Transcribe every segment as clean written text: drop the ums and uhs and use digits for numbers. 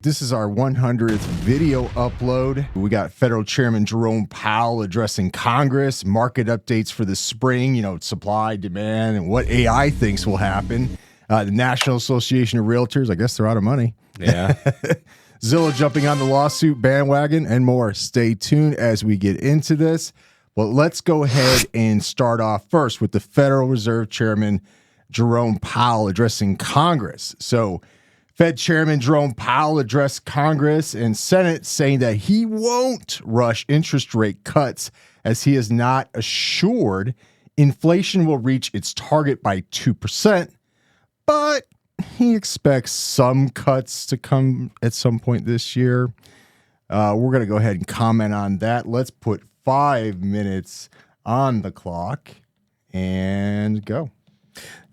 This is our 100th video upload. We got Federal Chairman Jerome Powell addressing Congress, market updates for the spring, supply, demand, and what AI thinks will happen. The National Association of Realtors, I guess they're out of money. Yeah. Zillow jumping on the lawsuit bandwagon and more. Stay tuned as we get into this. Well, let's go ahead and start off first with the Federal Reserve Chairman Jerome Powell addressing Congress. So, Fed Chairman Jerome Powell addressed Congress and Senate saying that he won't rush interest rate cuts as he is not assured inflation will reach its target by 2%, but he expects some cuts to come at some point this year. We're going to go ahead and comment on that. Let's put 5 minutes on the clock and go.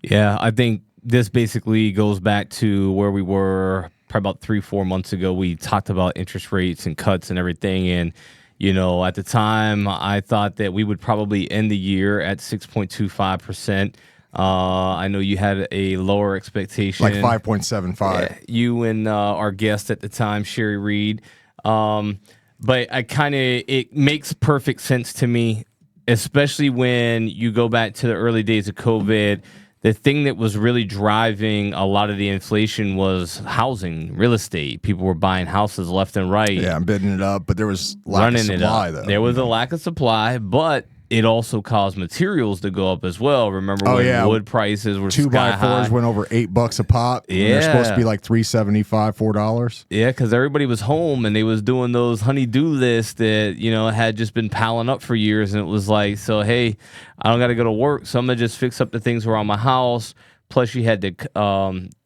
Yeah, I think this basically goes back to where we were probably about 3-4 months ago. We talked about interest rates and cuts and everything. And, at the time, I thought that we would probably end the year at 6.25%. I know you had a lower expectation. Like 5.75. You and our guest at the time, Sherry Reed. But it makes perfect sense to me, especially when you go back to the early days of COVID. The thing that was really driving a lot of the inflation was housing, real estate. People were buying houses left and right. Yeah, I'm bidding it up, but there was lack of supply, though. There was a lack of supply, but it also caused materials to go up as well. Remember when wood prices were sky high? 2x4s went over $8 a pop. Yeah. They're supposed to be like $3.75, $4. Yeah, because everybody was home and they was doing those honey-do lists that, had just been piling up for years. And it was like, so, hey, I don't got to go to work, so I'm going to just fix up the things around my house. Plus, you had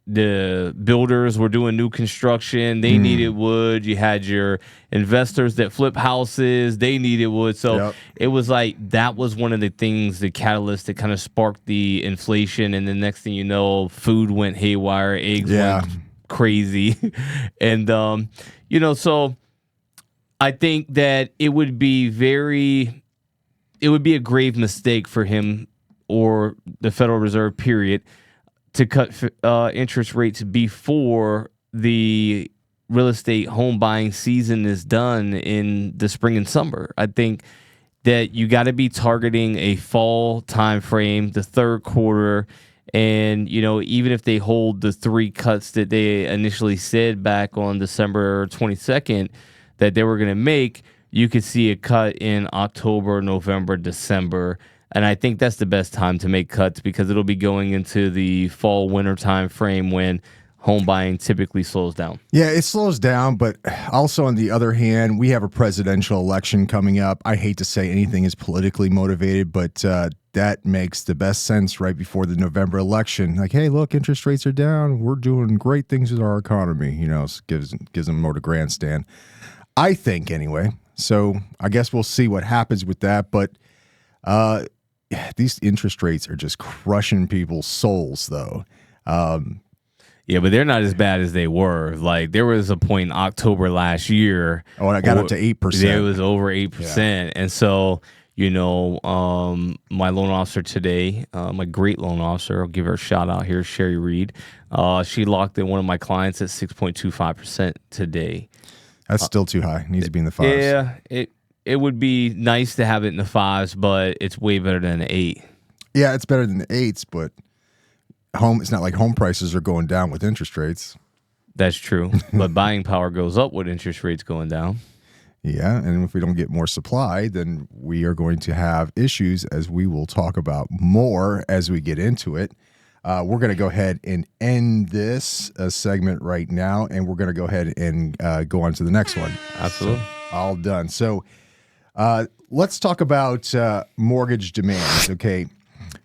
the builders were doing new construction. They needed wood. You had your investors that flip houses. They needed wood. So It was like that was one of the things, the catalyst that kind of sparked the inflation. And the next thing you know, food went haywire. Eggs went crazy. And, so I think that it would be a grave mistake for him or the Federal Reserve, period, to cut interest rates before the real estate home buying season is done in the spring and summer. I think that you got to be targeting a fall time frame, the third quarter, and even if they hold the 3 cuts that they initially said back on December 22nd that they were going to make, you could see a cut in October, November, December. And I think that's the best time to make cuts because it'll be going into the fall, winter time frame when home buying typically slows down. Yeah, it slows down, but also on the other hand, we have a presidential election coming up. I hate to say anything is politically motivated, but that makes the best sense right before the November election. Like, hey, look, interest rates are down. We're doing great things with our economy. Gives them more to grandstand. I think anyway. So I guess we'll see what happens with that. But these interest rates are just crushing people's souls, though. Yeah, but they're not as bad as they were. Like, there was a point in October last year. Oh, and I got up to 8%. It was over 8%. Yeah. And so, my loan officer today, my great loan officer, I'll give her a shout out here, Sherry Reed. She locked in one of my clients at 6.25% today. That's still too high. It needs to be in the 5s. Yeah, it would be nice to have it in the 5s, but it's way better than the 8. Yeah, it's better than the 8s, but it's not like home prices are going down with interest rates. That's true. But buying power goes up with interest rates going down. Yeah, and if we don't get more supply, then we are going to have issues, as we will talk about more as we get into it. We're going to go ahead and end this segment right now, and we're going to go ahead and go on to the next one. Absolutely. So, all done. So let's talk about mortgage demand. Okay.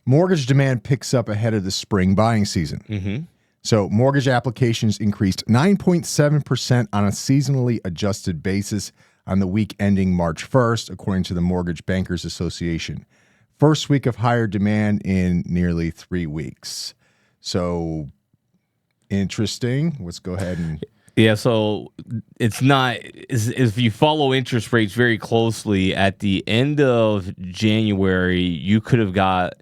Mortgage demand picks up ahead of the spring buying season. Mm-hmm. So mortgage applications increased 9.7% on a seasonally adjusted basis on the week ending March 1st, according to the Mortgage Bankers Association. First week of higher demand in nearly 3 weeks. So interesting. Let's go ahead and... Yeah, so it's not, if you follow interest rates very closely, at the end of January, you could have got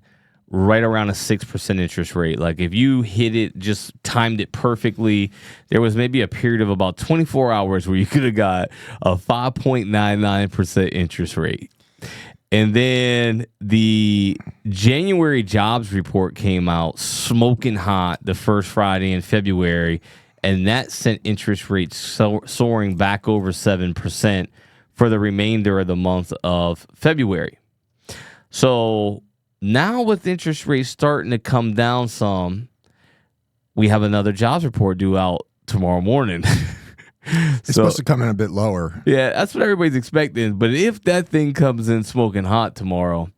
right around a 6% interest rate. Like if you hit it, just timed it perfectly, there was maybe a period of about 24 hours where you could have got a 5.99% interest rate. And then the January jobs report came out smoking hot the first Friday in February, and that sent interest rates soaring back over 7% for the remainder of the month of February. So now with interest rates starting to come down some, we have another jobs report due out tomorrow morning. It's supposed to come in a bit lower. Yeah, that's what everybody's expecting. But if that thing comes in smoking hot tomorrow,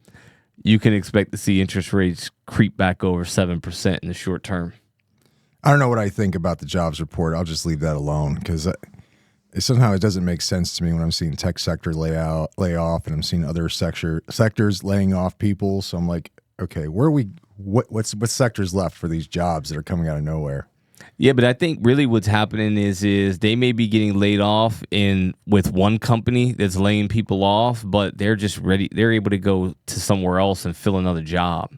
you can expect to see interest rates creep back over 7% in the short term. I don't know what I think about the jobs report. I'll just leave that alone because somehow it doesn't make sense to me when I'm seeing tech sector lay off and I'm seeing other sectors laying off people. So I'm like, okay, what sectors left for these jobs that are coming out of nowhere? Yeah, but I think really what's happening is they may be getting laid off with one company that's laying people off, but they're just ready. They're able to go to somewhere else and fill another job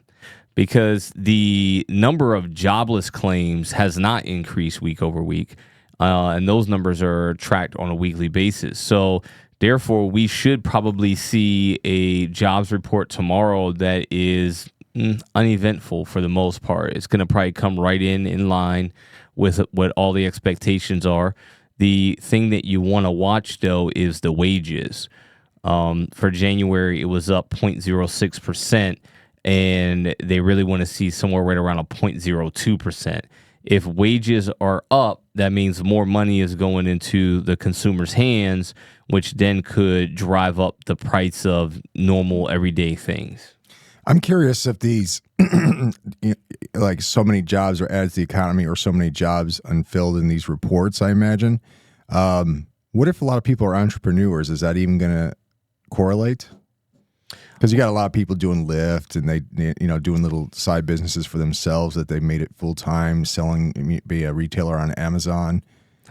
because the number of jobless claims has not increased week over week. And those numbers are tracked on a weekly basis. So therefore, we should probably see a jobs report tomorrow that is uneventful for the most part. It's going to probably come right in line with what all the expectations are. The thing that you want to watch, though, is the wages. For January, it was up 0.06%, and they really want to see somewhere right around a 0.02%. If wages are up, that means more money is going into the consumer's hands, which then could drive up the price of normal everyday things. I'm curious if these, like so many jobs are added to the economy or so many jobs unfilled in these reports, I imagine. What if a lot of people are entrepreneurs? Is that even going to correlate? Because you got a lot of people doing Lyft and they doing little side businesses for themselves that they made it full time, selling, be a retailer on Amazon.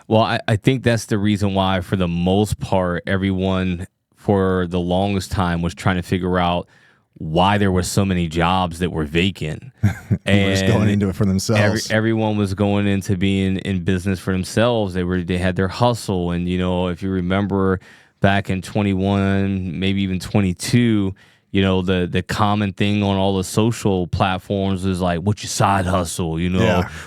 Well, I think that's the reason why, for the most part, everyone for the longest time was trying to figure out why there were so many jobs that were vacant. And was going into it for themselves. Everyone was going into being in business for themselves. They had their hustle. And, if you remember back in 21, maybe even 22, the common thing on all the social platforms is like, what's your side hustle?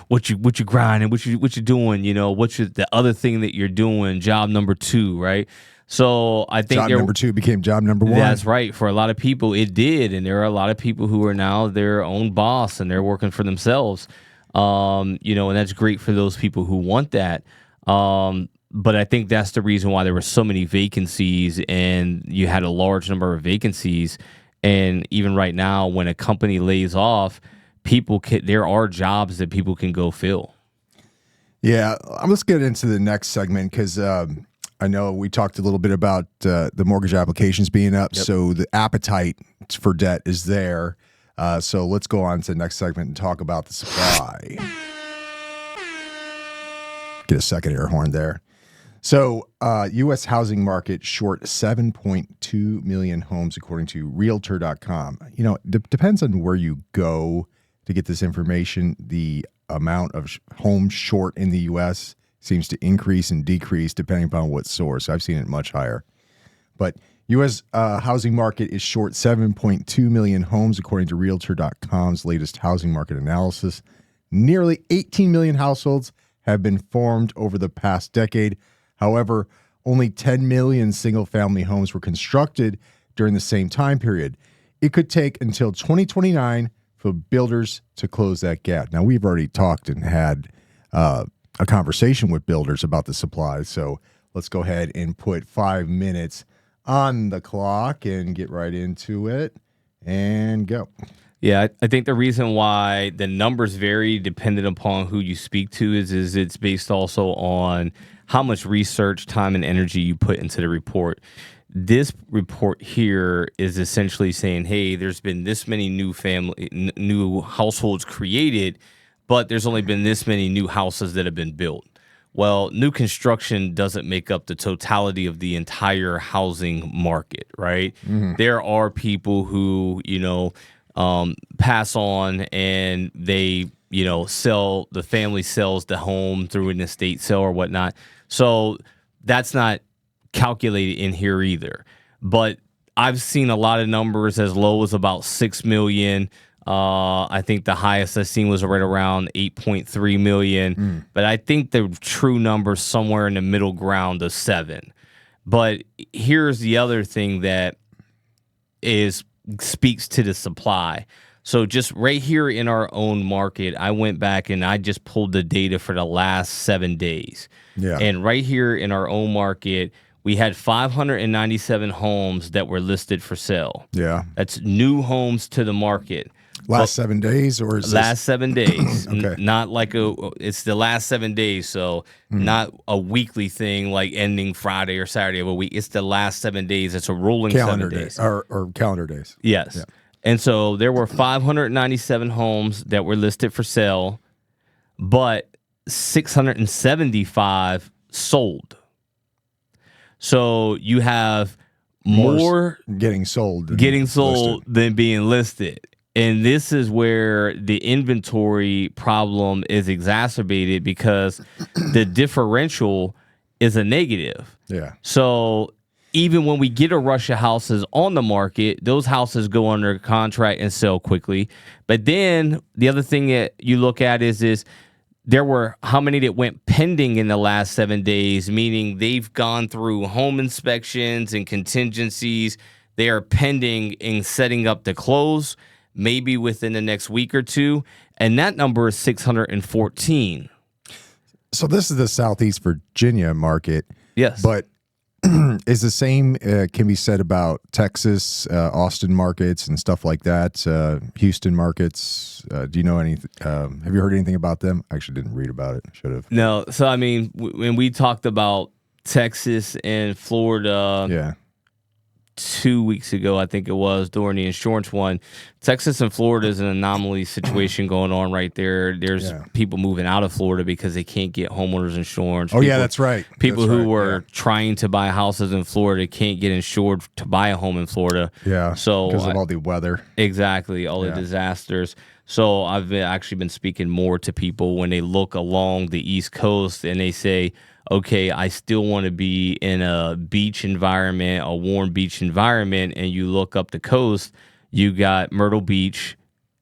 What you grinding, what you doing, what's the other thing that you're doing, job number 2, right? So I think job number 2 became job number 1. That's right. For a lot of people, it did. And there are a lot of people who are now their own boss and they're working for themselves. And that's great for those people who want that. But I think that's the reason why there were so many vacancies and you had a large number of vacancies. And even right now, when a company lays off, there are jobs that people can go fill. Yeah, let's get into the next segment because I know we talked a little bit about the mortgage applications being up, Yep. So the appetite for debt is there. So let's go on to the next segment and talk about the supply. Get a second air horn there. So U.S. housing market short 7.2 million homes, according to Realtor.com. Depends on where you go to get this information. The amount of homes short in the U.S. seems to increase and decrease depending upon what source. I've seen it much higher. But U.S. Housing market is short 7.2 million homes, according to Realtor.com's latest housing market analysis. Nearly 18 million households have been formed over the past decade. However, only 10 million single-family homes were constructed during the same time period. It could take until 2029 for builders to close that gap. Now, we've already talked and had a conversation with builders about the supply, so let's go ahead and put 5 minutes on the clock and get right into it and go. Yeah, I think the reason why the numbers vary depending upon who you speak to is it's based also on how much research, time, and energy you put into the report. This report here is essentially saying, hey, there's been this many new households created, but there's only been this many new houses that have been built. Well, new construction doesn't make up the totality of the entire housing market, right? Mm-hmm. There are people who, pass on, and they, sell, the family sells the home through an estate sale or whatnot. So that's not calculated in here either. But I've seen a lot of numbers as low as about 6 million. I think the highest I've seen was right around 8.3 million. But I think the true number is somewhere in the middle ground of 7. But here's the other thing that speaks to the supply. So just right here in our own market, I went back and I just pulled the data for the last 7 days. Yeah. And right here in our own market, we had 597 homes that were listed for sale. Yeah. That's new homes to the market. Last 7 days, or is last 7 days? Okay. Not like it's the last 7 days, so not a weekly thing like ending Friday or Saturday of a week. It's the last 7 days. It's a rolling calendar 7 days. or calendar days? Yes. Yeah. And so there were 597 homes that were listed for sale, but 675 sold. So you have more getting sold than being listed. And this is where the inventory problem is exacerbated because the differential is a negative. Yeah. So even when we get a rush of houses on the market, those houses go under contract and sell quickly. But then the other thing that you look at is there were how many that went pending in the last 7 days, meaning they've gone through home inspections and contingencies. They are pending and setting up to close, maybe within the next week or two. And that number is 614. So this is the Southeast Virginia market. Yes. But is the same can be said about Texas, Austin markets and stuff like that, Houston markets? Do you know anything? Have you heard anything about them? I actually didn't read about it. Should have. No. So, I mean, when we talked about Texas and Florida, Yeah. 2 weeks ago, I think it was, during the insurance one, Texas and Florida is an anomaly situation going on right there. There's people moving out of Florida because they can't get homeowners insurance. Oh, yeah, that's right. People That's who right, were trying to buy houses in Florida can't get insured to buy a home in Florida. Yeah. So because of all the weather. Exactly, all the disasters. So I've actually been speaking more to people when they look along the East Coast and they say, okay, I still want to be in a beach environment, a warm beach environment, and you look up the coast, you got Myrtle Beach,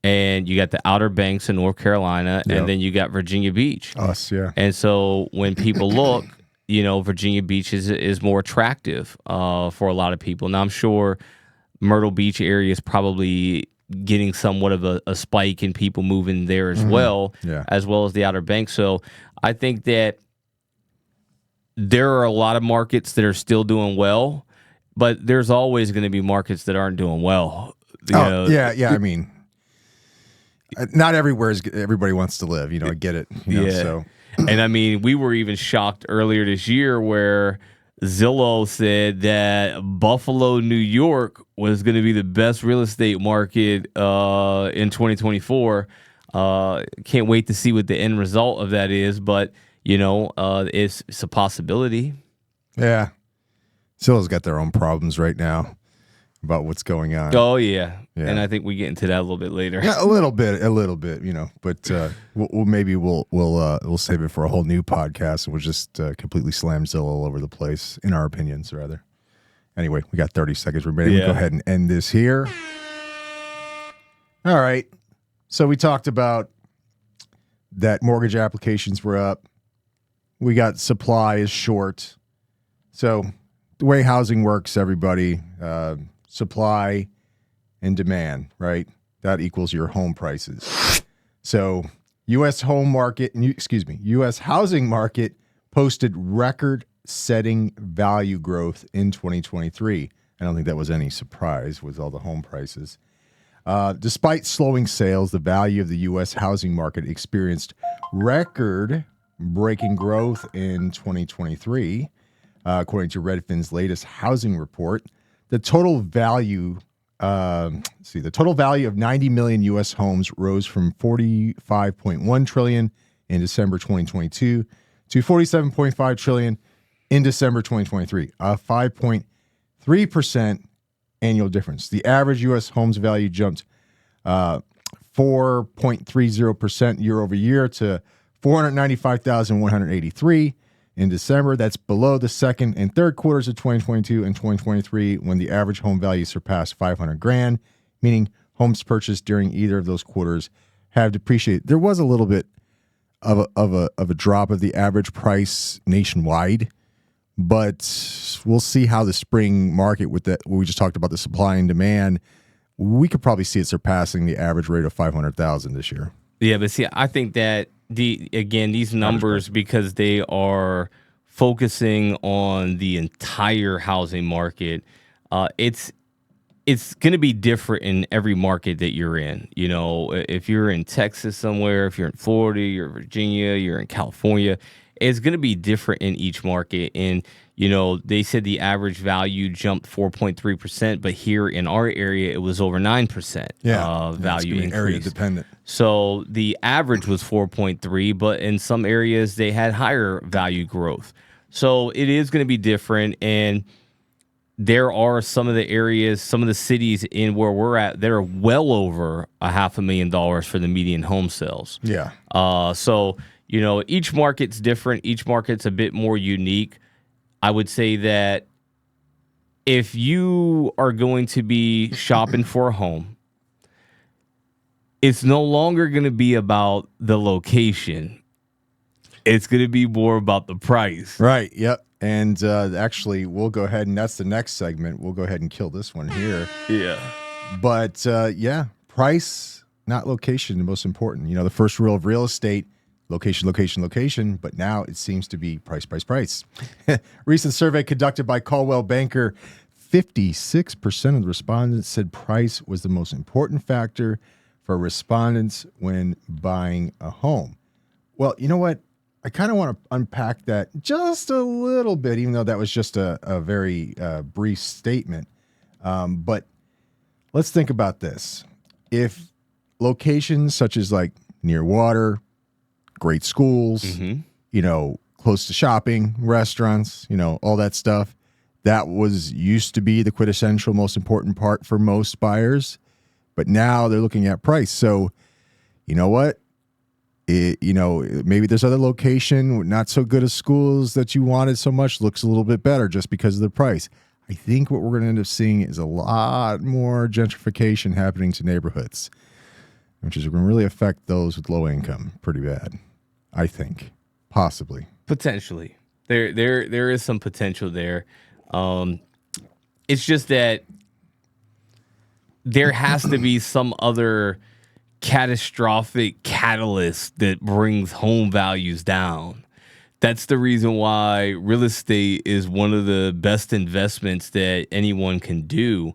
and you got the Outer Banks in North Carolina, and then you got Virginia Beach. Us, yeah. And so when people look, Virginia Beach is more attractive for a lot of people. Now, I'm sure Myrtle Beach area is probably getting somewhat of a spike in people moving there as well, as well as the Outer Banks. So I think that there are a lot of markets that are still doing well, but there's always going to be markets that aren't doing well. Yeah. I mean, not everywhere everybody wants to live. I get it. So. And I mean, we were even shocked earlier this year where Zillow said that Buffalo, New York was going to be the best real estate market in 2024. Can't wait to see what the end result of that is, but it's a possibility. Yeah. Zillow's got their own problems right now about what's going on. Oh, yeah. And I think we get into that a little bit later. Yeah, a little bit, but we'll save it for a whole new podcast, and we'll just completely slam Zillow all over the place, in our opinions, rather. Anyway, we got 30 seconds remaining. We'll go ahead and end this here. All right. So we talked about that mortgage applications were up. We got supply is short. So the way housing works, everybody, supply and demand, right? That equals your home prices. So U.S. U.S. housing market posted record-setting value growth in 2023. I don't think that was any surprise with all the home prices. Despite slowing sales, the value of the U.S. housing market experienced record-breaking growth in 2023. According to Redfin's latest housing report, the total value of 90 million U.S. homes rose from 45.1 trillion in December 2022 to 47.5 trillion in December 2023, a 5.3% annual difference. The average U.S. homes value jumped 4.30% year over year to 495,183 in December. That's below the second and third quarters of 2022 and 2023 when the average home value surpassed 500 grand, meaning homes purchased during either of those quarters have depreciated. There was a little bit of a drop of the average price nationwide, but we'll see how the spring market with that. We just talked about the supply and demand. We could probably see it surpassing the average rate of 500,000 this year. Yeah, but see, I think that these numbers, because they are focusing on the entire housing market, it's going to be different in every market that you're in. You know, if you're in Texas somewhere, if you're in Florida, you're in Virginia, you're in California, it's going to be different in each market. And, you know, they said the average value jumped 4.3%, but here in our area, it was over 9% value increase. Area dependent. So the average was 4.3, but in some areas, they had higher value growth. So it is going to be different. And there are some of the areas, some of the cities in where we're at, that are well over $500,000 for the median home sales. Yeah. So, you know, each market's different. Each market's a bit more unique. I would say that if you are going to be shopping for a home, it's no longer going to be about the location. It's going to be more about the price. Right. Yep. And actually, we'll go ahead, and that's the next segment. We'll go ahead and kill this one here. Yeah. But yeah, price, not location, the most important. You know, the first rule of real estate, location, location, location. But now it seems to be price, price, price. Recent survey conducted by Coldwell Banker, 56% of the respondents said price was the most important factor for respondents when buying a home. Well, you know what? I kind of want to unpack that just a little bit, even though that was just a very brief statement. But let's think about this. If locations such as like near water, great schools, you know, close to shopping, restaurants, you know, all that stuff, that was used to be the quintessential most important part for most buyers. But now they're looking at price. So, you know what? You know, maybe there's other location, not so good as schools that you wanted so much, looks a little bit better just because of the price. I think what we're going to end up seeing is a lot more gentrification happening to neighborhoods, which is going to really affect those with low income pretty bad, I think, possibly. Potentially. There is some potential there. It's just that there has to be some other catastrophic catalyst that brings home values down. That's the reason why real estate is one of the best investments that anyone can do.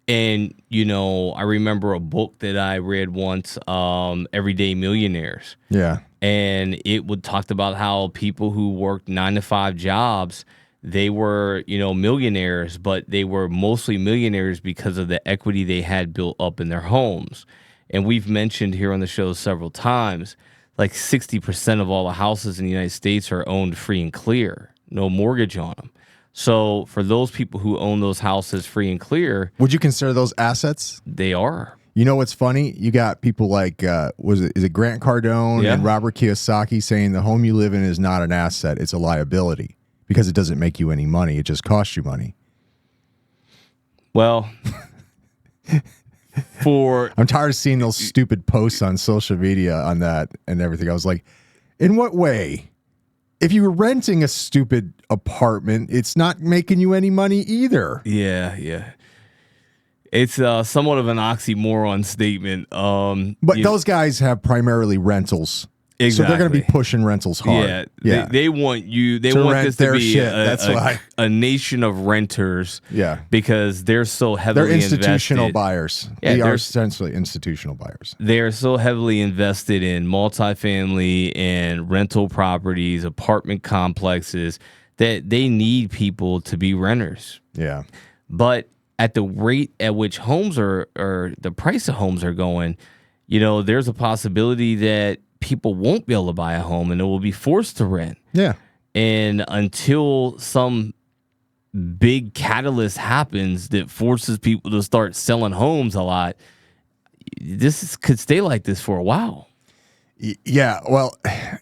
And, you know, I remember a book that I read once, Everyday Millionaires. Yeah. And it would talk about how people who worked 9-to-5 jobs, they were, you know, millionaires, but they were mostly millionaires because of the equity they had built up in their homes. And we've mentioned here on the show several times, like 60% of all the houses in the United States are owned free and clear, no mortgage on them. So for those people who own those houses free and clear, would you consider those assets? They are. You know what's funny? You got people like, is it Grant Cardone and Robert Kiyosaki saying the home you live in is not an asset, it's a liability because it doesn't make you any money. It just costs you money. Well... I'm tired of seeing those stupid posts on social media on that and everything. I was like, in what way? If you were renting a stupid apartment, it's not making you any money either. Yeah. It's somewhat of an oxymoron statement. But those guys have primarily rentals. Exactly. So they're going to be pushing rentals hard. Yeah. They want you. They want this to be a nation of renters. Yeah. Because they're so heavily invested. They're institutional invested. buyers. Yeah, they are essentially institutional buyers. They're so heavily invested in multifamily and rental properties, apartment complexes, that they need people to be renters. Yeah. But at the rate at which homes are, or the price of homes are going, you know, there's a possibility that people won't be able to buy a home and they will be forced to rent. Yeah. And until some big catalyst happens that forces people to start selling homes a lot, could stay like this for a while. Yeah, well,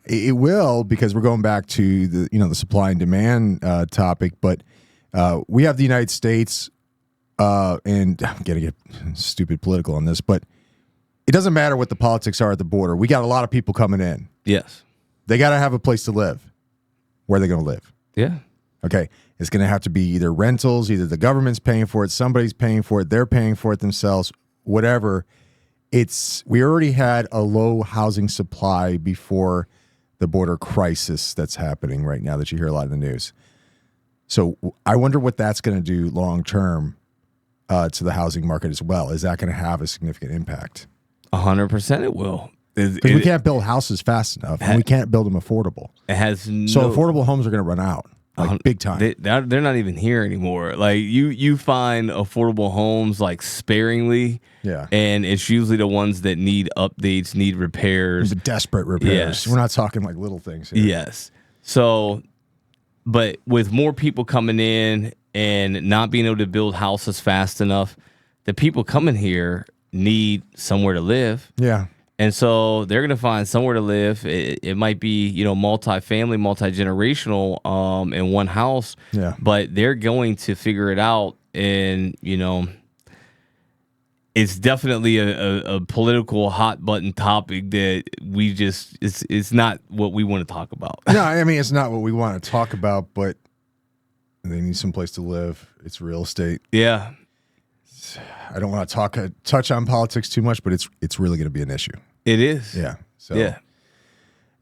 it will, because we're going back to the supply and demand topic. But we have the United States, and I'm gonna get stupid political on this, but it doesn't matter what the politics are at the border. We got a lot of people coming in. Yes, they got to have a place to live. Where are they going to live? Yeah. Okay, it's going to have to be either rentals, either the government's paying for it, somebody's paying for it, they're paying for it themselves, whatever. We already had a low housing supply before the border crisis that's happening right now that you hear a lot in the news. So I wonder what that's going to do long term to the housing market as well. Is that going to have a significant impact? 100% it will. Because we can't build houses fast enough, and we can't build them affordable. It has so affordable homes are going to run out, big time. They're not even here anymore. Like you find affordable homes like sparingly, and it's usually the ones that need updates, need repairs, the desperate repairs. Yes. We're not talking like little things here. Yes. So, but with more people coming in and not being able to build houses fast enough, the people coming here need somewhere to live. Yeah. And so they're going to find somewhere to live. It might be, multi-family, multi-generational in one house. Yeah. But they're going to figure it out. And, it's definitely a political hot button topic that it's not what we want to talk about. No, I mean, it's not what we want to talk about, but they need some place to live. It's real estate. Yeah. I don't want to touch on politics too much, but it's really going to be an issue. It is. Yeah. So yeah.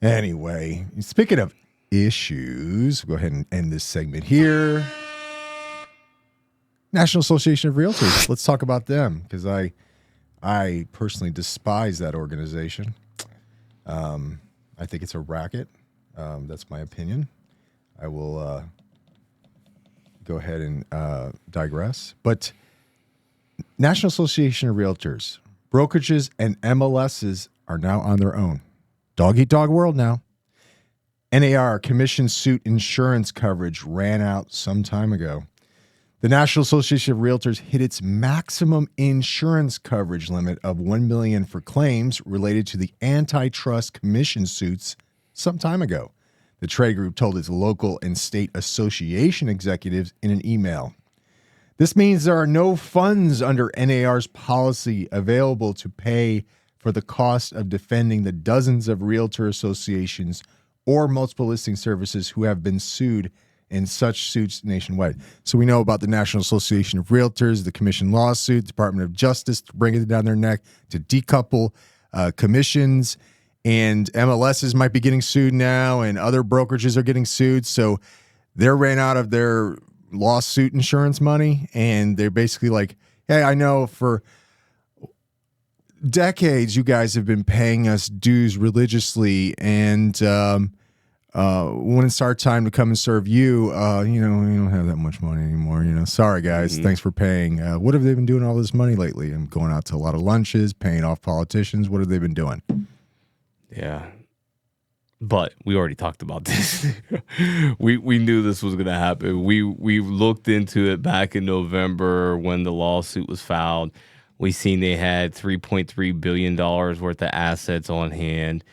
Anyway, speaking of issues, we'll go ahead and end this segment here. National Association of Realtors. Let's talk about them, because I personally despise that organization. I think it's a racket. That's my opinion. I will go ahead and digress, but. National Association of Realtors, brokerages, and MLSs are now on their own. Dog eat dog world now. NAR commission suit insurance coverage ran out some time ago. The National Association of Realtors hit its maximum insurance coverage limit of $1 million for claims related to the antitrust commission suits some time ago. The trade group told its local and state association executives in an email. This means there are no funds under NAR's policy available to pay for the cost of defending the dozens of realtor associations or multiple listing services who have been sued in such suits nationwide. So we know about the National Association of Realtors, the commission lawsuit, Department of Justice bringing it down their neck to decouple commissions, and MLSs might be getting sued now, and other brokerages are getting sued. So they're ran out of their lawsuit insurance money, and they're basically like, hey, I know for decades you guys have been paying us dues religiously, and when it's our time to come and serve you, we don't have that much money anymore. Sorry guys, thanks for paying. What have they been doing all this money lately? I'm going out to a lot of lunches, paying off politicians. What have they been doing? Yeah. But we already talked about this. we knew this was going to happen. We looked into it back in November when the lawsuit was filed. We seen they had $3.3 billion worth of assets on hand.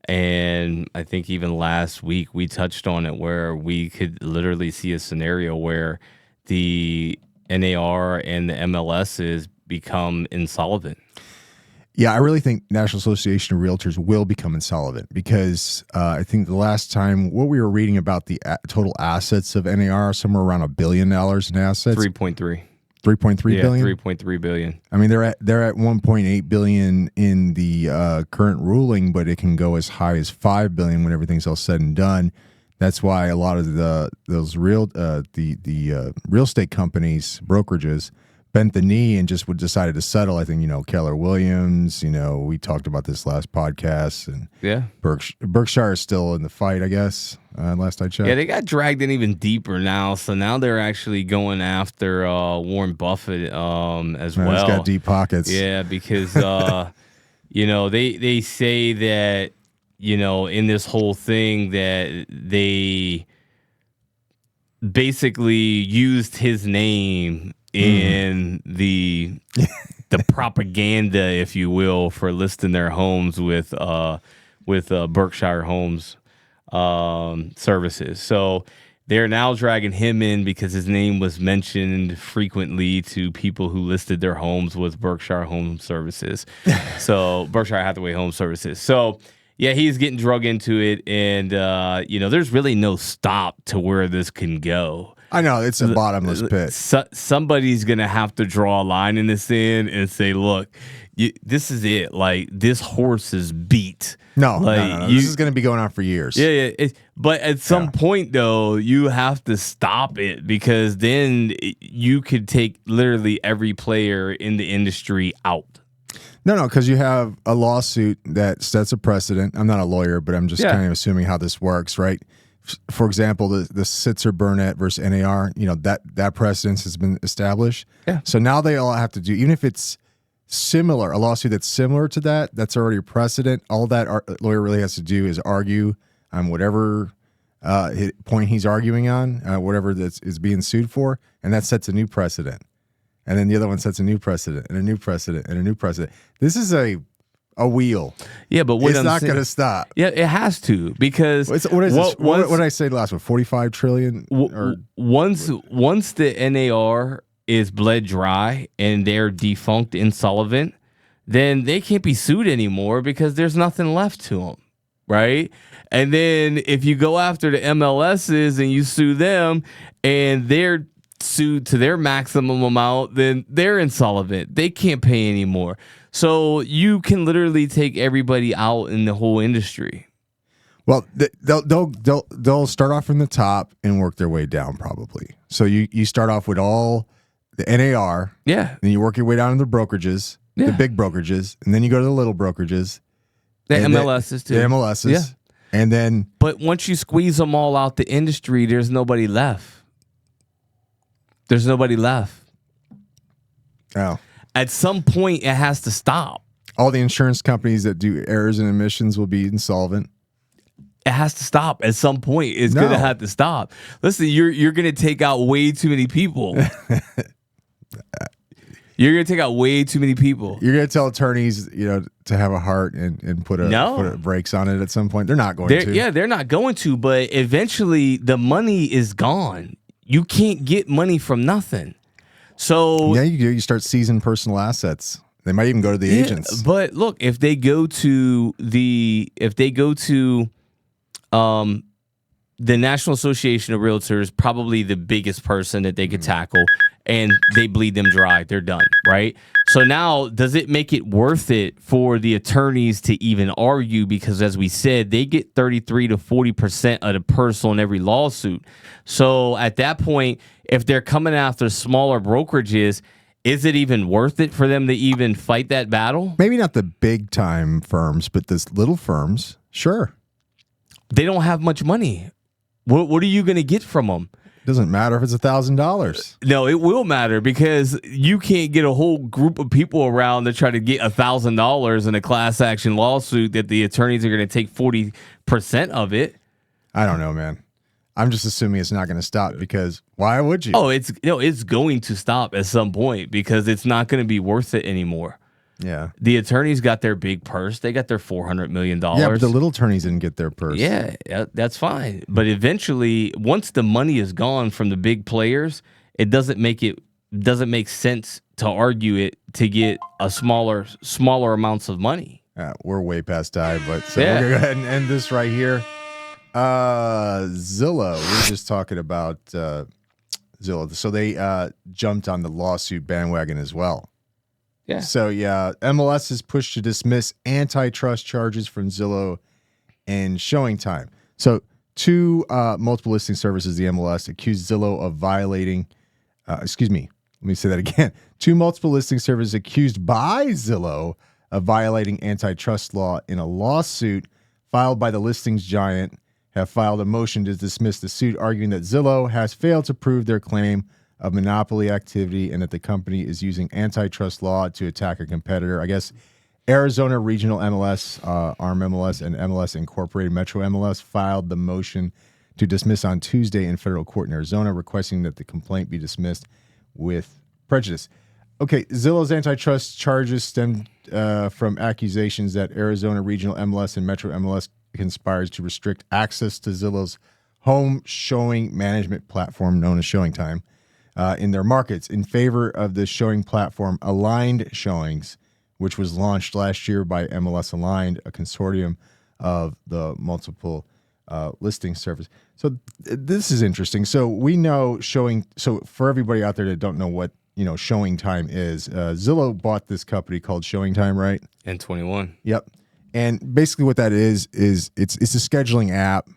And I think even last week we touched on it, where we could literally see a scenario where the NAR and the MLSs become insolvent. Yeah, I really think National Association of Realtors will become insolvent, because I think the last time what we were reading about the total assets of NAR, somewhere around $1 billion in assets. 3.3 billion. 3.3 billion. I mean, they're at 1.8 billion in the current ruling, but it can go as high as 5 billion when everything's all said and done. That's why a lot of those real estate companies, brokerages, bent the knee and just decided to settle. I think, Keller Williams, we talked about this last podcast, and yeah, Berkshire is still in the fight, I guess, last I checked. Yeah, they got dragged in even deeper now. So now they're actually going after Warren Buffett as well. He's got deep pockets. Yeah, because, they say that, in this whole thing that they basically used his name in the propaganda, if you will, for listing their homes with Berkshire Homes services. So they're now dragging him in because his name was mentioned frequently to people who listed their homes with Berkshire Home Services. So Berkshire Hathaway Home Services. So yeah, he's getting drug into it, and there's really no stop to where this can go. I know it's a bottomless pit. Somebody's gonna have to draw a line in the sand and say, "Look, this is it. Like, this horse is beat." No. This is going to be going on for years. Yeah. But at some point, though, you have to stop it, because then you could take literally every player in the industry out. No, because you have a lawsuit that sets a precedent. I'm not a lawyer, but I'm just kind of assuming how this works, right? For example, the Sitzer-Burnett versus NAR, that precedence has been established. Yeah. So now they all have to do, even if it's similar, a lawsuit that's similar to that's already a precedent. All that lawyer really has to do is argue on whatever point he's arguing on, whatever that is being sued for, and that sets a new precedent. And then the other one sets a new precedent, and a new precedent, and a new precedent. This is a wheel. Yeah, but it's not going to stop. Yeah, it has to, because what is this? What did I say last one? 45 trillion. Once the NAR is bled dry and they're defunct, insolvent, then they can't be sued anymore because there's nothing left to them, right? And then if you go after the MLSs and you sue them and they're sued to their maximum amount, then they're insolvent. They can't pay anymore. So you can literally take everybody out in the whole industry. Well, they'll start off from the top and work their way down, probably. So you start off with all the NAR, then you work your way down to the brokerages, the big brokerages, and then you go to the little brokerages, the MLSs too, the MLSs, and then. But once you squeeze them all out the industry, there's nobody left. There's nobody left. Oh. At some point, it has to stop. All the insurance companies that do errors and omissions will be insolvent. It has to stop at some point. It's going to have to stop. Listen, you're going to take out way too many people. You're going to take out way too many people. You're going to tell attorneys, to have a heart and put brakes on it at some point. They're not going to. Yeah, they're not going to. But eventually, the money is gone. You can't get money from nothing. So yeah, you start seizing personal assets. They might even go to the agents. But look, if they go to the National Association of Realtors, probably the biggest person that they could tackle, and they bleed them dry, they're done, right? So now, does it make it worth it for the attorneys to even argue? Because as we said, they get 33 to 40% of the purse on every lawsuit. So at that point, if they're coming after smaller brokerages, is it even worth it for them to even fight that battle? Maybe not the big time firms, but the little firms, sure. They don't have much money. What are you going to get from them? Doesn't matter if it's $1,000. No, it will matter, because you can't get a whole group of people around to try to get $1,000 in a class action lawsuit that the attorneys are going to take 40% of it. I don't know, man. I'm just assuming it's not going to stop, because why would you? Oh, it's going to stop at some point, because it's not going to be worth it anymore. Yeah. The attorneys got their big purse. They got their $400 million. Yeah, but the little attorneys didn't get their purse. Yeah, that's fine. But eventually, once the money is gone from the big players, it doesn't make sense to argue it to get a smaller amounts of money. We're way past time, but we're going to go ahead and end this right here. Zillow. We're just talking about Zillow. So they jumped on the lawsuit bandwagon as well. Yeah. So MLS is pushed to dismiss antitrust charges from Zillow and ShowingTime. So two multiple listing services, the MLS, accused Zillow of violating. Excuse me. Let me say that again. Two multiple listing services accused by Zillow of violating antitrust law in a lawsuit filed by the listings giant have filed a motion to dismiss the suit, arguing that Zillow has failed to prove their claim of monopoly activity and that the company is using antitrust law to attack a competitor. I guess Arizona Regional MLS, ARMLS, and MLS Incorporated Metro MLS filed the motion to dismiss on Tuesday in federal court in Arizona, requesting that the complaint be dismissed with Prejudice. Okay, Zillow's antitrust charges stemmed from accusations that Arizona Regional MLS and Metro MLS conspires to restrict access to Zillow's home showing management platform known as ShowingTime in their markets in favor of the showing platform Aligned Showings, which was launched last year by MLS Aligned, a consortium of the multiple listing service. So this is interesting. So we know So for everybody out there that don't know what ShowingTime is, Zillow bought this company called ShowingTime, right? And 21. Yep. And basically what that is it's a scheduling app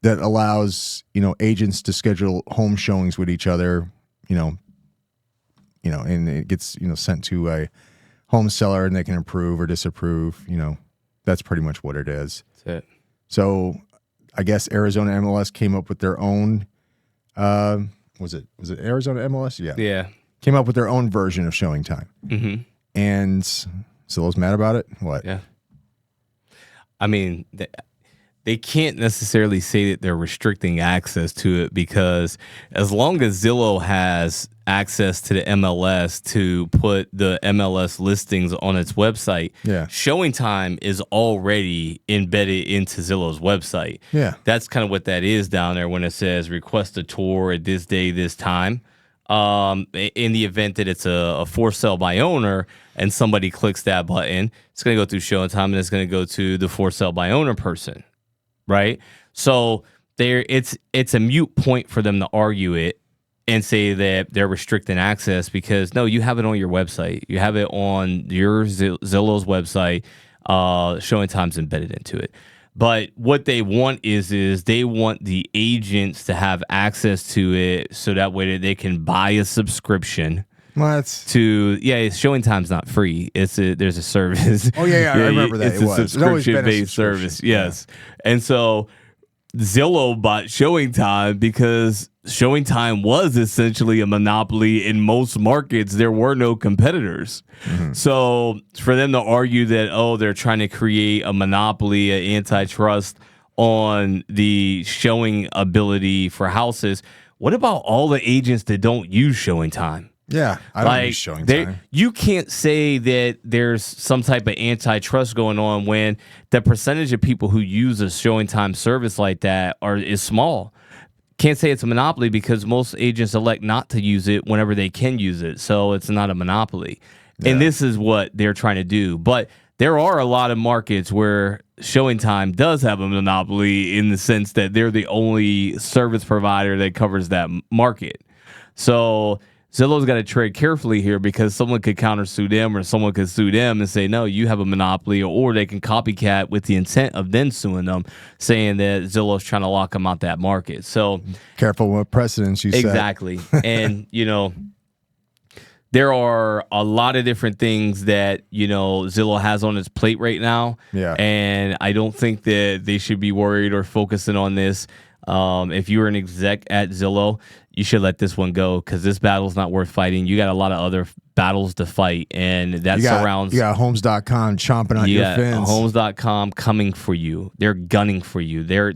that allows agents to schedule home showings with each other, and it gets sent to a home seller and they can approve or disapprove. That's pretty much what it is. That's it. So I guess Arizona MLS came up with their own. Was it Arizona MLS? Yeah. Yeah. Came up with their own version of ShowingTime. Mm-hmm. And Zillow's mad about it. What? Yeah. I mean, they can't necessarily say that they're restricting access to it, because as long as Zillow has access to the MLS to put the MLS listings on its website, ShowingTime is already embedded into Zillow's website. Yeah. That's kind of what that is down there when it says request a tour at this day, this time. In the event that it's a for sale by owner and somebody clicks that button, it's going to go through ShowingTime and it's going to go to the for sale by owner person. Right. So it's a moot point for them to argue it and say that they're restricting access, because no, you have it on your website. You have it on your Zillow's website. ShowingTime's embedded into it. But what they want is they want the agents to have access to it, so that way that they can buy a subscription. ShowingTime's not free. There's a service. Oh yeah, I remember that. It's a subscription-based service. Yes, and so Zillow bought ShowingTime because ShowingTime was essentially a monopoly in most markets. There were no competitors. Mm-hmm. So for them to argue that, they're trying to create a monopoly, an antitrust on the showing ability for houses, what about all the agents that don't use ShowingTime? Yeah, I don't use ShowingTime. You can't say that there's some type of antitrust going on when the percentage of people who use a ShowingTime service like that is small. Can't say it's a monopoly because most agents elect not to use it whenever they can use it, so it's not a monopoly. Yeah. And this is what they're trying to do. But there are a lot of markets where ShowingTime does have a monopoly in the sense that they're the only service provider that covers that market. So Zillow's got to tread carefully here, because someone could countersue them or someone could sue them and say, no, you have a monopoly, or they can copycat with the intent of then suing them, saying that Zillow's trying to lock them out that market. So careful what precedents you set. Exactly. And, there are a lot of different things that, Zillow has on its plate right now. Yeah. And I don't think that they should be worried or focusing on this. If you're an exec at Zillow, you should let this one go, because this battle's not worth fighting. You got a lot of other battles to fight, and that surrounds. You got Homes.com chomping on your fins. Homes.com coming for you. They're gunning for you. Their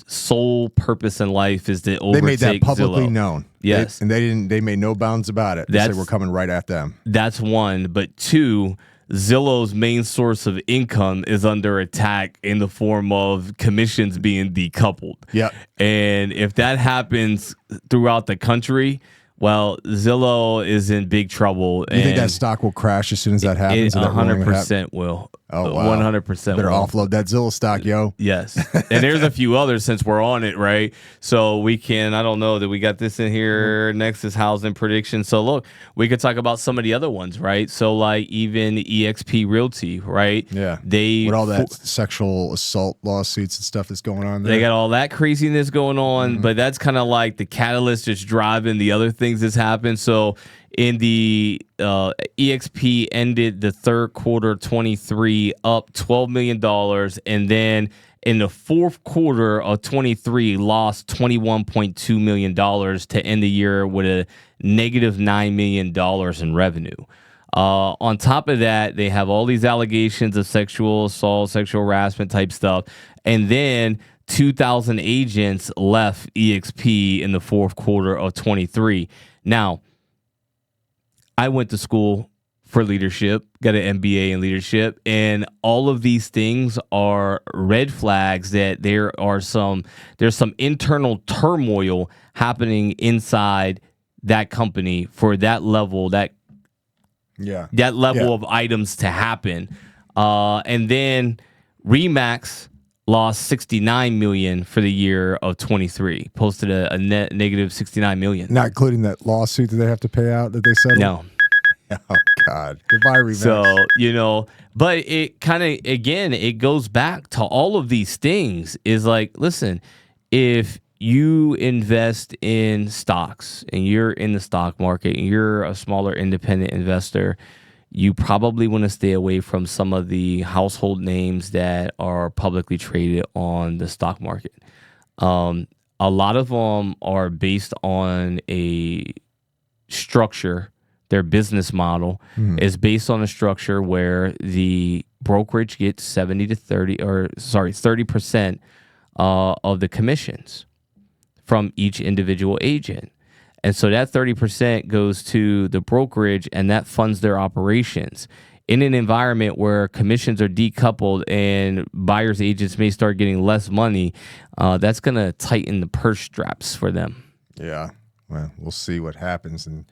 sole purpose in life is to overtake Zillow. They made that publicly known. Yes, they made no bounds about it. They said we're coming right at them. That's one, but two, Zillow's main source of income is under attack in the form of commissions being decoupled. Yep. And if that happens throughout the country, well, Zillow is in big trouble. You think that stock will crash as soon as that happens? 100% will. Oh, wow. 100% Better will. offload that Zillow stock, yo. Yes. And there's a few others since we're on it, right? So we can, I don't know that we got this in here. Next is housing prediction. So look, we could talk about some of the other ones, right? So like even EXP Realty, right? Yeah. With all that sexual assault lawsuits and stuff that's going on there. They got all that craziness going on, but that's kind of like the catalyst that's driving the other things that's happened. So in the EXP ended the third quarter 23 up $12 million, and then in the fourth quarter of 23 lost $21.2 million to end the year with a negative $9 million in revenue. On top of that, they have all these allegations of sexual assault, sexual harassment type stuff, and then 2,000 agents left EXP in the fourth quarter of 23. Now, I went to school for leadership, got an MBA in leadership, and all of these things are red flags that there's some internal turmoil happening inside that company for that level of items to happen. And then Remax lost $69 million for the year of 23, posted a net negative $69 million. Not including that lawsuit that they have to pay out that they settled? No. Oh, God. Goodbye, Remax. So, but it kind of, again, it goes back to all of these things is like, listen, if you invest in stocks and you're in the stock market and you're a smaller independent investor, you probably want to stay away from some of the household names that are publicly traded on the stock market. A lot of them are based on a structure. Their business model is based on a structure where the brokerage gets 30% of the commissions from each individual agent. And so that 30% goes to the brokerage and that funds their operations. In an environment where commissions are decoupled and buyers agents may start getting less money, that's going to tighten the purse straps for them. Yeah. Well, we'll see what happens. And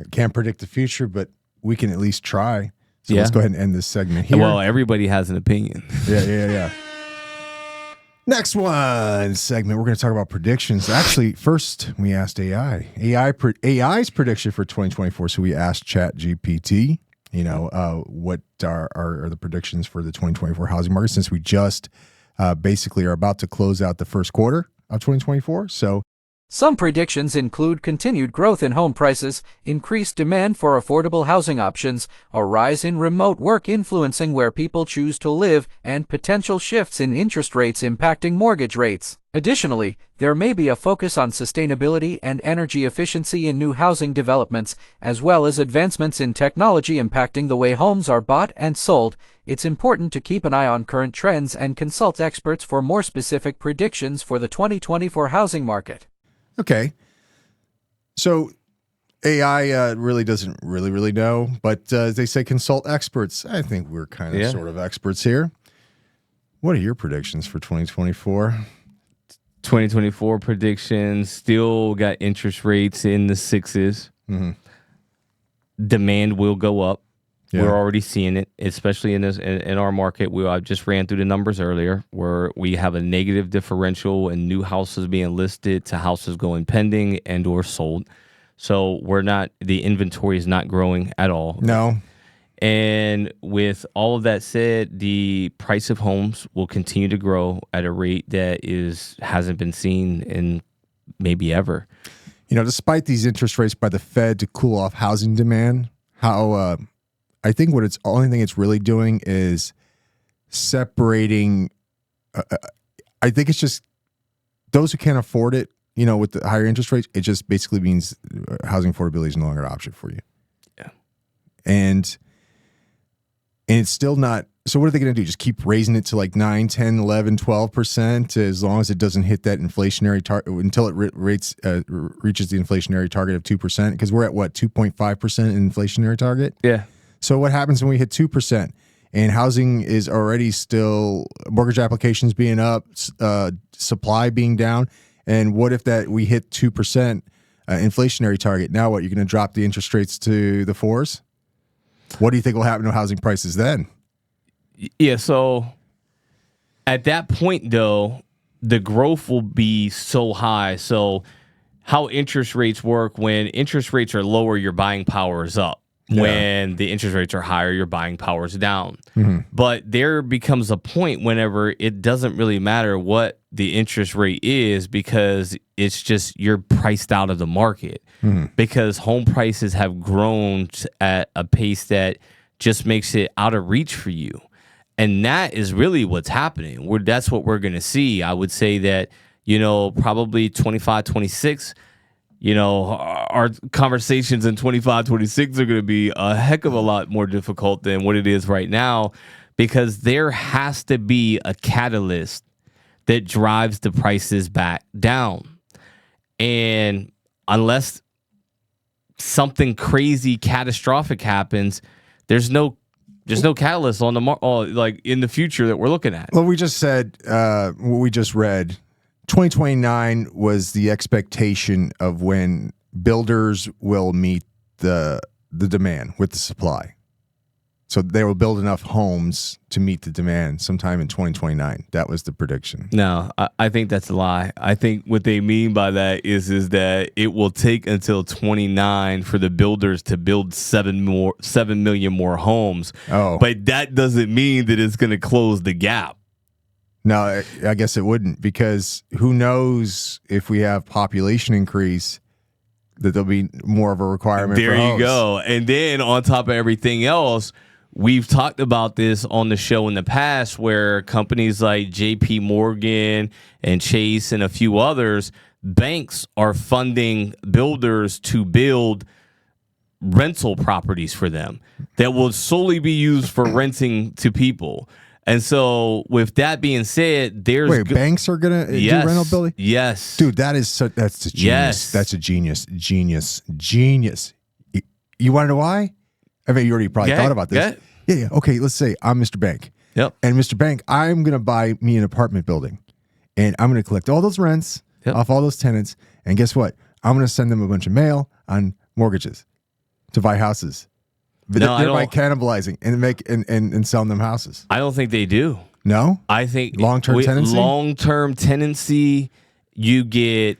I can't predict the future, but we can at least try. So let's go ahead and end this segment here. Well, everybody has an opinion. Yeah. Next segment, we're going to talk about predictions. Actually, first, we asked AI's prediction for 2024. So we asked ChatGPT, what are the predictions for the 2024 housing market, since we just basically are about to close out the first quarter of 2024. So some predictions include continued growth in home prices, increased demand for affordable housing options, a rise in remote work influencing where people choose to live, and potential shifts in interest rates impacting mortgage rates. Additionally, there may be a focus on sustainability and energy efficiency in new housing developments, as well as advancements in technology impacting the way homes are bought and sold. It's important to keep an eye on current trends and consult experts for more specific predictions for the 2024 housing market. Okay. So AI really doesn't really know, but as they say, consult experts. I think we're kind of sort of experts here. What are your predictions for 2024? 2024 predictions still got interest rates in the 6s. Mm-hmm. Demand will go up. Yeah. We're already seeing it, especially in our market. I just ran through the numbers earlier, where we have a negative differential in new houses being listed to houses going pending and or sold. So the inventory is not growing at all. No. And with all of that said, the price of homes will continue to grow at a rate that hasn't been seen in maybe ever. Despite these interest rates by the Fed to cool off housing demand, I think only thing it's really doing is separating. I think it's just those who can't afford it, with the higher interest rates, it just basically means housing affordability is no longer an option for you. Yeah. And it's still not. So what are they going to do? Just keep raising it to like 9, 10, 11, 12% as long as it doesn't hit that inflationary target, until it reaches the inflationary target of 2%? Because we're at 2.5% inflationary target? Yeah. So what happens when we hit 2% and housing is already still, mortgage applications being up, supply being down? And what if we hit 2% inflationary target? Now what? You're going to drop the interest rates to the 4s? What do you think will happen to housing prices then? Yeah, so at that point, though, the growth will be so high. So how interest rates work, when interest rates are lower, your buying power is up. Yeah. When the interest rates are higher, your buying power is down. Mm-hmm. But there becomes a point whenever it doesn't really matter what the interest rate is, because it's just you're priced out of the market. Mm-hmm. Because home prices have grown at a pace that just makes it out of reach for you. And that is really what's happening. That's what we're going to see. I would say that, probably 25, 26, our conversations in 25, 26 are going to be a heck of a lot more difficult than what it is right now, because there has to be a catalyst that drives the prices back down. And unless something crazy catastrophic happens, there's no catalyst on the like in the future that we're looking at. Well, we just said what we just read. 2029 was the expectation of when builders will meet the demand with the supply. So they will build enough homes to meet the demand sometime in 2029. That was the prediction. No, I think that's a lie. I think what they mean by that is that it will take until 29 for the builders to build 7 million more homes. Oh. But that doesn't mean that it's going to close the gap. No, I guess it wouldn't, because who knows if we have population increase that there'll be more of a requirement there for homes. You go. And then on top of everything else, we've talked about this on the show in the past where companies like JP Morgan and Chase and a few others, banks are funding builders to build rental properties for them that will solely be used for renting to people. And so with that being said, there's banks are going to do rental building? Yes. Dude, that's a genius. Yes. That's a genius. You want to know why? I mean, you already probably thought about this. Yeah. Okay, let's say I'm Mr. Bank. Yep. And Mr. Bank, I'm going to buy me an apartment building. And I'm going to collect all those rents off all those tenants. And guess what? I'm going to send them a bunch of mail on mortgages to buy houses. Thereby cannibalizing and selling them houses. I don't think they do. No? I think long-term tenancy? Long-term tenancy, you get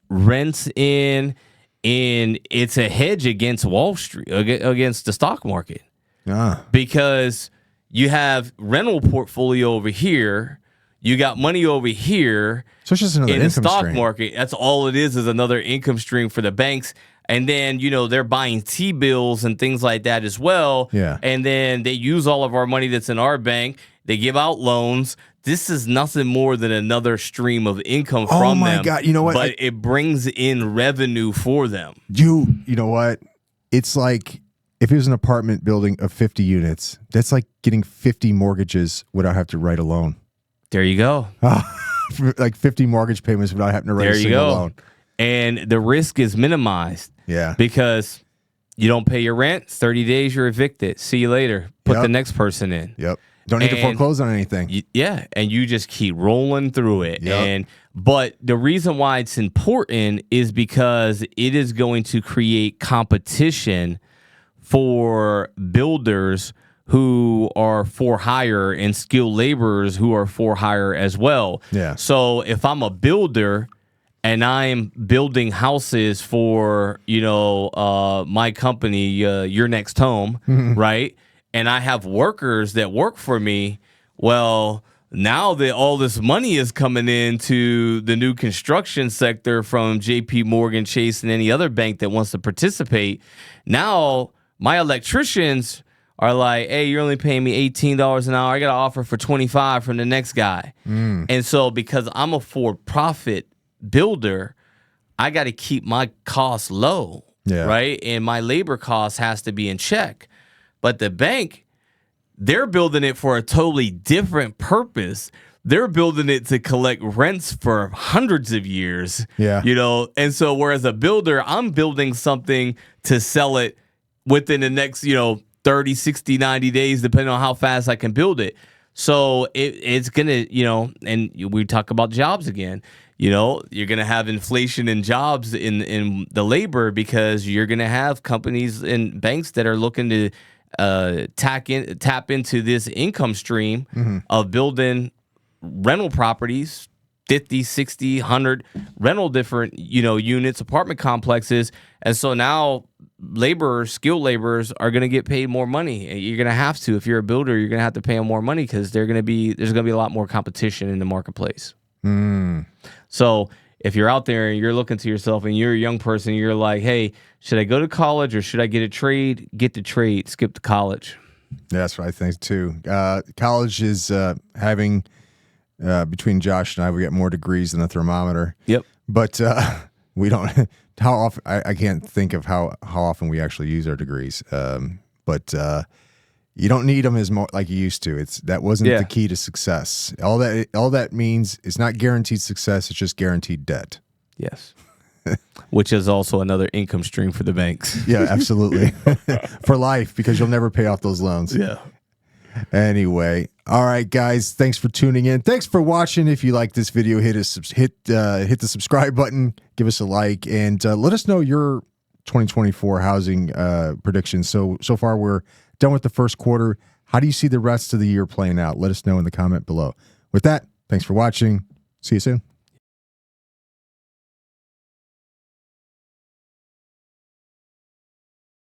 rents in, and it's a hedge against Wall Street, against the stock market. Because you have rental portfolio over here, you got money over here. So it's just another in the income stock stream. market. That's all it is another income stream for the banks. And then, they're buying T-bills and things like that as well. Yeah. And then they use all of our money that's in our bank. They give out loans. This is nothing more than another stream of income from them. Oh, my God. You know what? But it brings in revenue for them. You know what? It's like if it was an apartment building of 50 units, that's like getting 50 mortgages without having to write a loan. There you go. Like 50 mortgage payments without having to write a single loan. And the risk is minimized. Yeah. Because you don't pay your rent, 30 days, you're evicted. See you later. Put the next person in. Yep. Don't need to foreclose on anything. And you just keep rolling through it. Yep. But the reason why it's important is because it is going to create competition for builders who are for hire and skilled laborers who are for hire as well. Yeah. So if I'm a builder and I'm building houses for, my company, Your Next Home, right? And I have workers that work for me. Well, now that all this money is coming into the new construction sector from JP Morgan, Chase, and any other bank that wants to participate, now my electricians are like, hey, you're only paying me $18 an hour. I got an offer for $25 from the next guy. And so because I'm a for-profit builder, I got to keep my costs low, right? And my labor cost has to be in check. But the bank, they're building it for a totally different purpose. They're building it to collect rents for hundreds of years. Yeah. And so whereas a builder, I'm building something to sell it within the next, 30, 60, 90 days, depending on how fast I can build it. So it's going to, and we talk about jobs again. You're going to have inflation in jobs in the labor because you're going to have companies and banks that are looking to tap into this income stream of building rental properties, 50, 60, 100 rental different, units, apartment complexes. And so now skilled laborers are going to get paid more money. You're going to have to, if you're a builder, you're going to have to pay them more money because there's going to be a lot more competition in the marketplace. So if you're out there and you're looking to yourself and you're a young person, you're like, hey, should I go to college or should I get a trade? Get the trade, skip the college. Yeah, that's what I think too. College is having, between Josh and I, we get more degrees than a thermometer. Yep. But we don't, how often, I can't think of how often we actually use our degrees. But you don't need them as like you used to. That wasn't the key to success. All that means is not guaranteed success. It's just guaranteed debt. Yes. which is also another income stream for the banks. Yeah, absolutely. For life, because you'll never pay off those loans. Yeah. Anyway, all right, guys. Thanks for tuning in. Thanks for watching. If you like this video, hit the subscribe button, give us a like, and let us know your 2024 housing predictions. So far, we're done with the first quarter. How do you see the rest of the year playing out? Let us know in the comment below. With that, thanks for watching. See you soon.